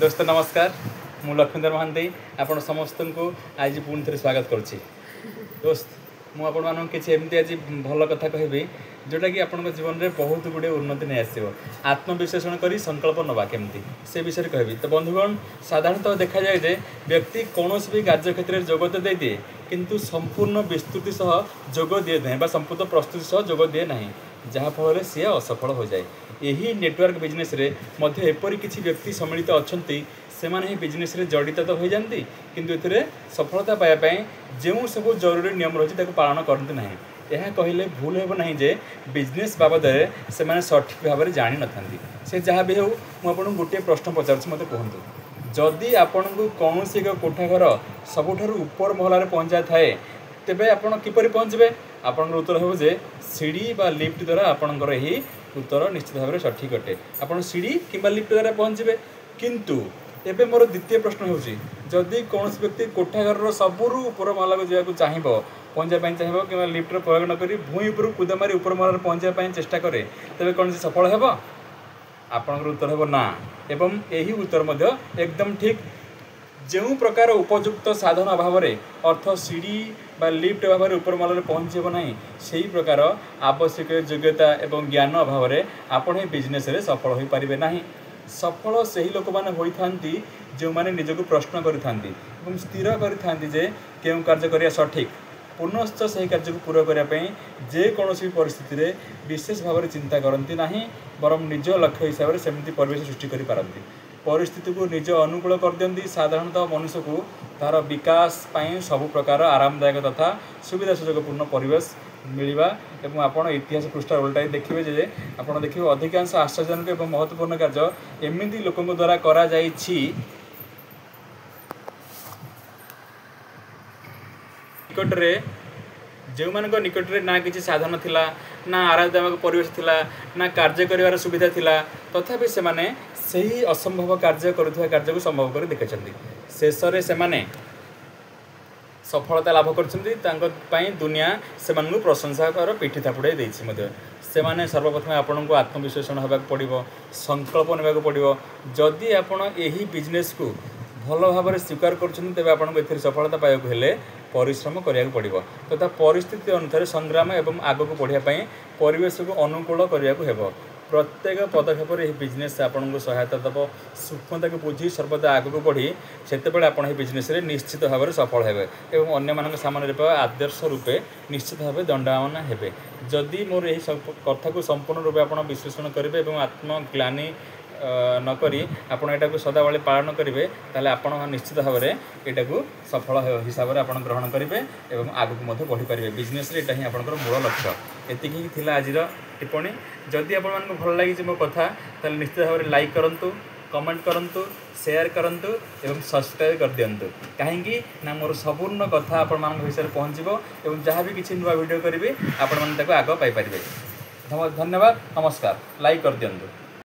दोस्त नमस्कार मु लक्ष्मीधर महांती आपण समस्त को आज पुणी थे स्वागत करुच्ची। दोस्त मु आपण मान किसी एमती आज भल कथा कहबी जोटा कि आपण जीवन में बहुत गुड़े उन्नति नहीं आसो आत्मविश्लेषण कर संकल्प नवा केमती से विषय कहबी। तो बंधुगण साधारणतः देखा जाए जे व्यक्ति कौन भी कार्य क्षेत्र में जोग तो दे दिए किंतु संपूर्ण विस्तृति सह जोग दिए ना संपूर्ण प्रस्तुति सह जोग दिए ना जहाँफल सी असफल हो जाए। यही नेटवर्क बिजनेस रे मध्य एपरी किसी व्यक्ति सम्मिलित अच्छा से माने बिजनेस रे जड़ित तो हो जाती किंतु एथिरे सफलता पाइबा जो सब जरूरी नियम रही पालन करते ना। यह कहले भूल हेब नहीं जे बिजनेस बाबद से माने सठिक भाव में जानी न से जहाँ भी हो मुझे गोटे प्रश्न पचार मत कहतु जदि आपण को कौन एक कोठा घर सबुठ ऊपर महलार पहुँचा थाए तेबे आपण किपरि पहुँचे आपन उत्तर हो जे सीढ़ी बा लिफ्ट द्वारा आपणकर यही उत्तर निश्चित भाव में सठिक अटे। आप सीढ़ी कि लिफ्ट द्वारा पहुँचे किंतु एबे मोर द्वितीय प्रश्न होची जदि कौन व्यक्ति कोठा घर सबुरु ऊपर महला को जावाक चाहिए पहुँचापी चाहिए कि लिफ्टर प्रयोग न करी भूई उपर कूद मारी ऊपर महल पहुँचापी चेष्टा करे तेरे कौन सफल हेब आपणकर उत्तर हेब ना। एवं यही उत्तर मध्य एकदम ठीक जो प्रकार उपयुक्त साधन अभाव अर्थ सीढ़ी बा लिफ्ट अभाव ऊपर महल पहुँचब ना से प्रकार आवश्यक योग्यता एवं ज्ञान अभाव आपण बिजनेस रे सफल हो पारे ना। सफल से ही लोक मैंने होती जो मैंने निजक प्रश्न करि स्थिर करि जे क्यों कार्य करिया सठिक पुनश्च से कार्य को पूरा करने जेकोसी परिस्थिति रे विशेष भाव में चिंता करती ना बरम निज लक्ष्य हिसाब से सेमती परिवेश सृष्टि करपारती परिस्थिति को निज अनुकूल कर दियंती। साधारणतः मनुष्य को तार विकास पाई सब प्रकार आरामदायक तथा सुविधा सुजोगपूर्ण परिवेश मिलवा एवं आपण इतिहास पृष्ठ उल्टाई देखिए जे आपण देखिए अधिकांश आश्चर्यजनक एवं महत्वपूर्ण कार्य एमती लोकों द्वारा करा जाइछि निकटरे जो मान निकटरे ना किसी साधन थिला ना आरामदायक परिवेश थिला ना कार्य करिवार सुविधा थिला तथापि से माने सही असंभव कार्य करुवा कार्य को संभव कर देखते शेष से माने सफलता लाभ कर दुनिया से प्रशंसा कर पिठी थापुड़ाई देती से माने सर्वप्रथम आपण को आत्मविश्लेषण होगा पड़ो संकल्प ने पड़ो जदि आपण यही बिजनेस को भल भाव में स्वीकार कर आपको ए सफलता पाइबा हेले परिश्रम करिया पड़ो तथा परिस्थिति अनुसार संग्राम एवं आग को बढ़ापी परिवेश को अनुकूल करिया प्रत्येक पदक्षेप यह बिजनेस आपन को सहायता दब सूक्ष्मता को बुझी सर्वदा आग को बढ़ी से आप बिजनेस रे निश्चित भाव में सफल हेबे एवं अन्य मान सामने आदर्श रूपे निश्चित भाव दंडायमान हेबे। जदि मोर यही कथा को संपूर्ण रूपे आप विश्लेषण करेंगे और आत्मग्लानि नकरी आपण एटा सदाबले पालन करेंगे ताले आपण निश्चित भाव में यहाँ को सफल हिसाब से आप ग्रहण करेंगे और आग को बढ़ी पारे बिजनेस यहाँ ही आपंकर मूल लक्ष्य। एतिकी थी आज टिप्पणी जदि आपको भल लगी मो कथा ताले निश्चित भाव में लाइक करूँ कमेंट करूँ शेयर करूँ एवं सब्सक्राइब कर दिंतु कहीं ना मोर संपूर्ण कथा आपण विषय पहुँचो और जहाँ भी किसी नुआ वीडियो करी आपण आग पाइपर। धन्यवाद नमस्कार लाइक कर दिंतु।